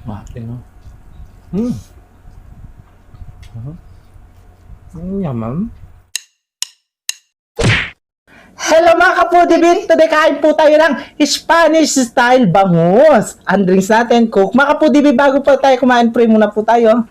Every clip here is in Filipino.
Bakit no? Hmm. Yaman. Hello mga kapudibit! Today kain po tayo ng Spanish style bangus. Ang drinks natin, Coke. Mga kapudibit, bago po tayo kumain, pray muna po tayo.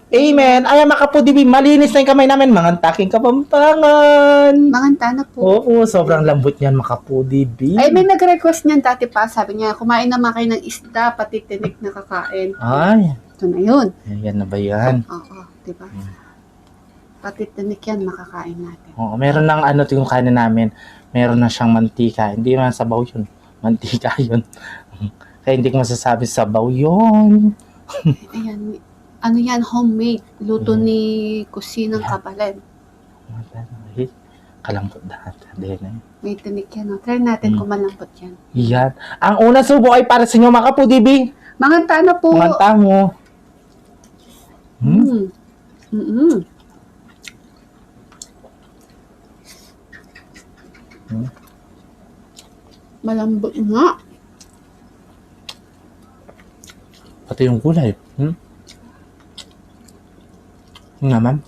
Amen. Ayan mga kapudibit, malinis na yung kamay namin. Mga taking Kapampangan. Manganta na po. Oo, sobrang lambot niyan mga kapudibit. Ay, may nag-request niyan dati pa. Sabi niya, kumain naman kayo ng isda, pati tinik na kakain. Ay, Ito na yun. yan na ba yan? Oo, diba? Pati tinik yan, makakain natin. Oo, meron ng ano yung kanin namin. Meron na siyang mantika. Hindi man sabaw yun. Mantika yun. Kaya hindi ko masasabi sabaw yun. Ayan, ano yan, homemade. Luto ni Kusinang Kabalen. Kalambot na. May tinik yan. No? Try natin kung malambot yan. Yan. Ang unang subo ay para sa inyo mga kapudibi. Manganta na po. Manganta mo. Hmm? Malambot nga. Pati yung kulay. Naman.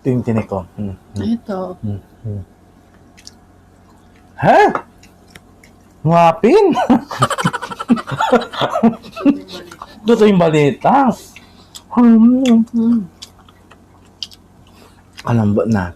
Ito yung tinik ko. Ito. Ha? Ngapin? Ito yung balita. Kalambot na.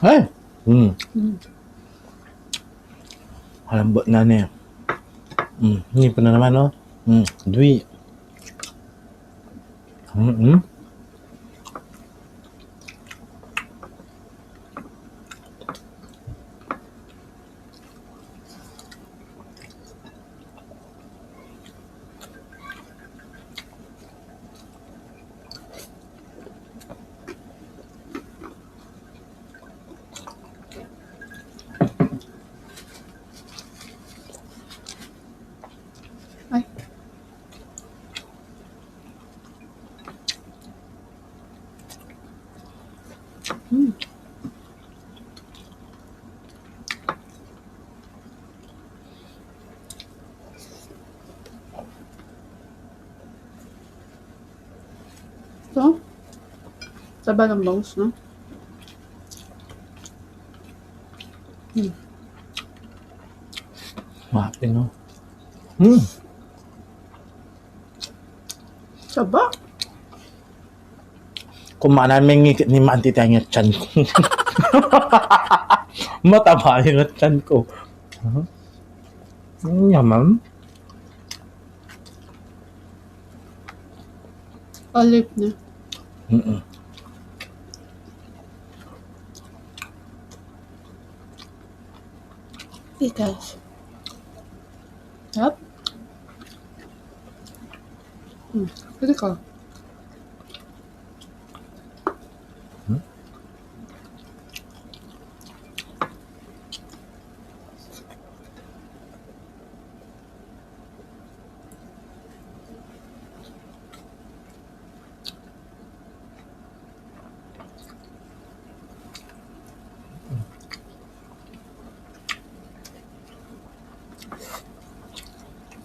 Ay! Kalambot na niya. Hindi pa na naman, no? Dwi. Ay. Ito. Saba ng bangus, no? Mapin, no? Saba. Kumain namin ngikit ni Manti tayo yung tiyan ko. Mataba yung tiyan ko. Yaman. Olive na. Tikas. Yep. Pwede ka.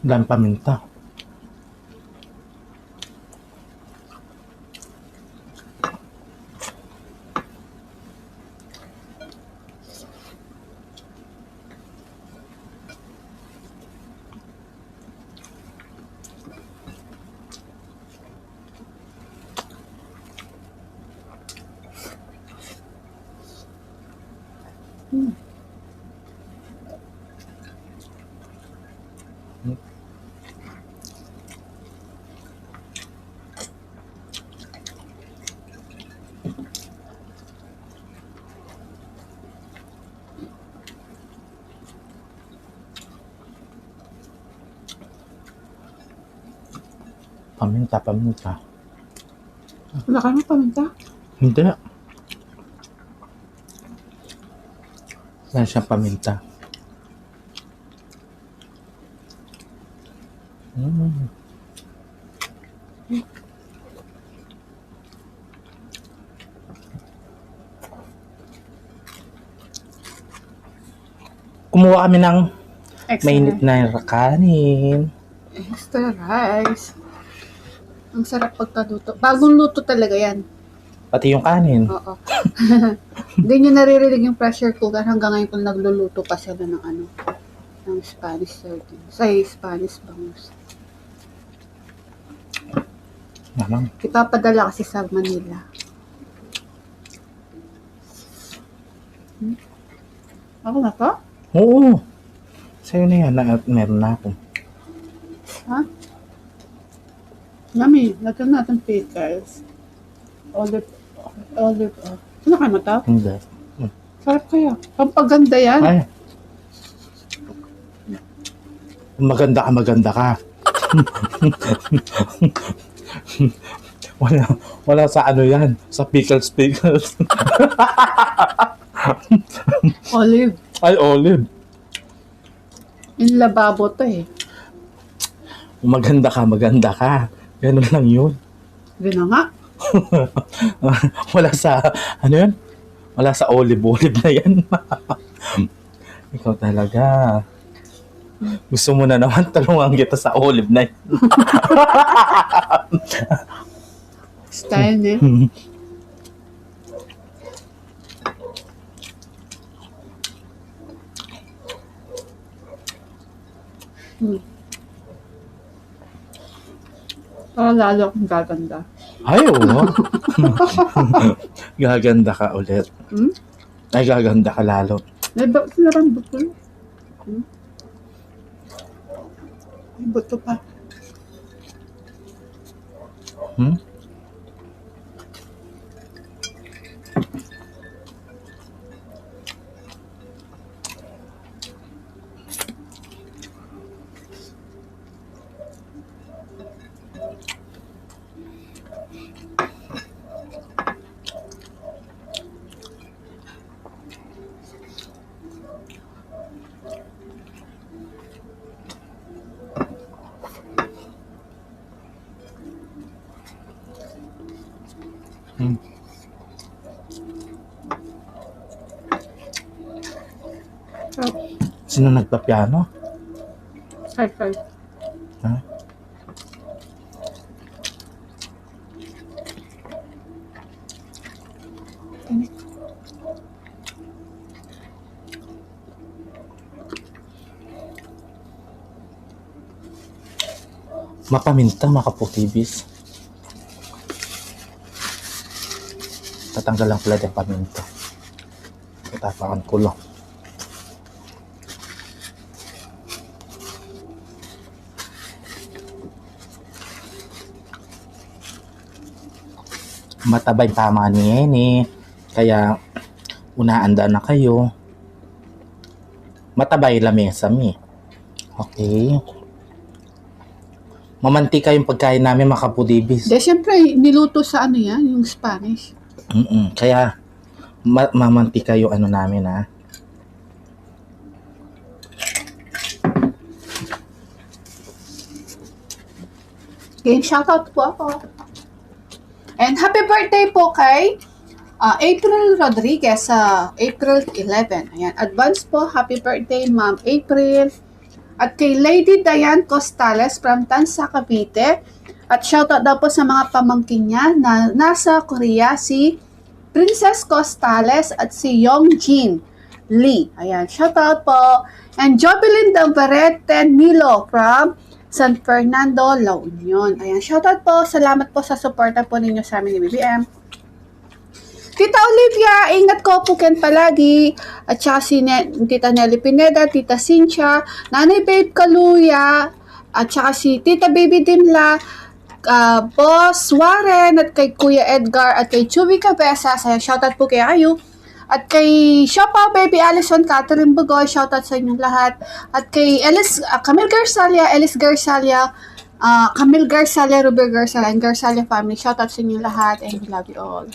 Dan paminta. Paminta. Wala ka ng paminta? Hindi. Wala siyang paminta. Kumuha kami ng mainit na kanin. Extra rice. Ang sarap pagkaluto. Bagong luto talaga yan. Pati yung kanin. Oo. Hindi nyo naririnig yung pressure cooker hanggang ngayon kung nagluluto pa sila ng ng Spanish sardines. Ay, Spanish bangus. Namang. Ipapadala kasi sa Manila. Ako na to? Oo. Sa'yo na yan. Meron na ako. Ha? Yummy. Lagyan natin pickles. Olive. Sinakay mo to? Hindi. Sarap kaya. Pampaganda yan. Ay. Maganda ka. wala sa ano yan. Sa pickles. Olive. Ay, olive. Yung lababo to eh. Maganda ka. Ganun lang yun. Yun na nga. Wala sa, ano yun? Wala sa olive na yan. Ikaw talaga. Gusto mo na naman talungan kita sa olive na yan. Style niya. Lalo akong gaganda. Ay, oo. Gaganda ka ulit. Ay, gaganda ka lalo. May sinarang buto. May buto pa. Sino nagpa-piano? Hi. Ha? Mapaminta, makaputibis. Tatanggal lang pala yung paminta. Tatapakan ko lang. Matabay tama ni Eni. Kaya, unaanda na kayo. Matabay lamesa mi. Okay. Mamantika yung pagkain namin, makapudibis. De, syempre, niluto sa yan, yung Spanish. Kaya, mamantika yung ano namin, ha. Game shoutout po ako. And happy birthday po kay April Rodriguez sa April 11. Ayan, advance po. Happy birthday, Ma'am April. At kay Lady Diane Costales from Tansa, Cavite. At shoutout daw po sa mga pamangkin niya na nasa Korea, si Princess Costales at si Yongjin Lee. Ayan, shoutout po. And Jovelyn Davarete Nilo from San Fernando, La Union. Ayan, shoutout po. Salamat po sa suporta po ninyo sa amin ni BBM. Tita Olivia, ingat ko po Ken palagi. At saka si Tita Nelly Pineda, Tita Cynthia, Nanay Babe Kaluya, at saka si Tita Baby Dimla, Boss Warren, at kay Kuya Edgar, at kay Chubby Cabeza. Shoutout po kay Ayu. At kay Shopa Baby Allison, Catherine Bugoy, shoutout sa inyong lahat. At kay Camille Garsalia, Ellis Garsalia, Camille Garsalia, Ruber Garsalia, and Garsalia family, shoutout sa inyong lahat, and we love you all.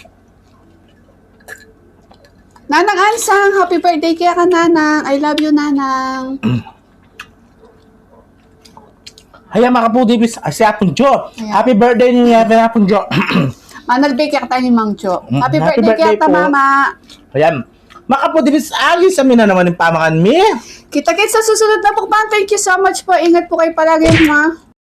Nanang Ansang, happy birthday kaya ka, Nanang. I love you, Nanang. Haya mga kapudibis, si Apong Jo. Ayan. Happy birthday ni Apong Jo. Manalbay kaya tayo ni Mang Jo. Happy Happy birthday kaya birthday ta, po. Mama. Ayan. Mga kapudibis, alis amin na naman yung pamakan mi. Kita-kits sa susunod na pukpan. Thank you so much po. Ingat po kayo palagi, Ma.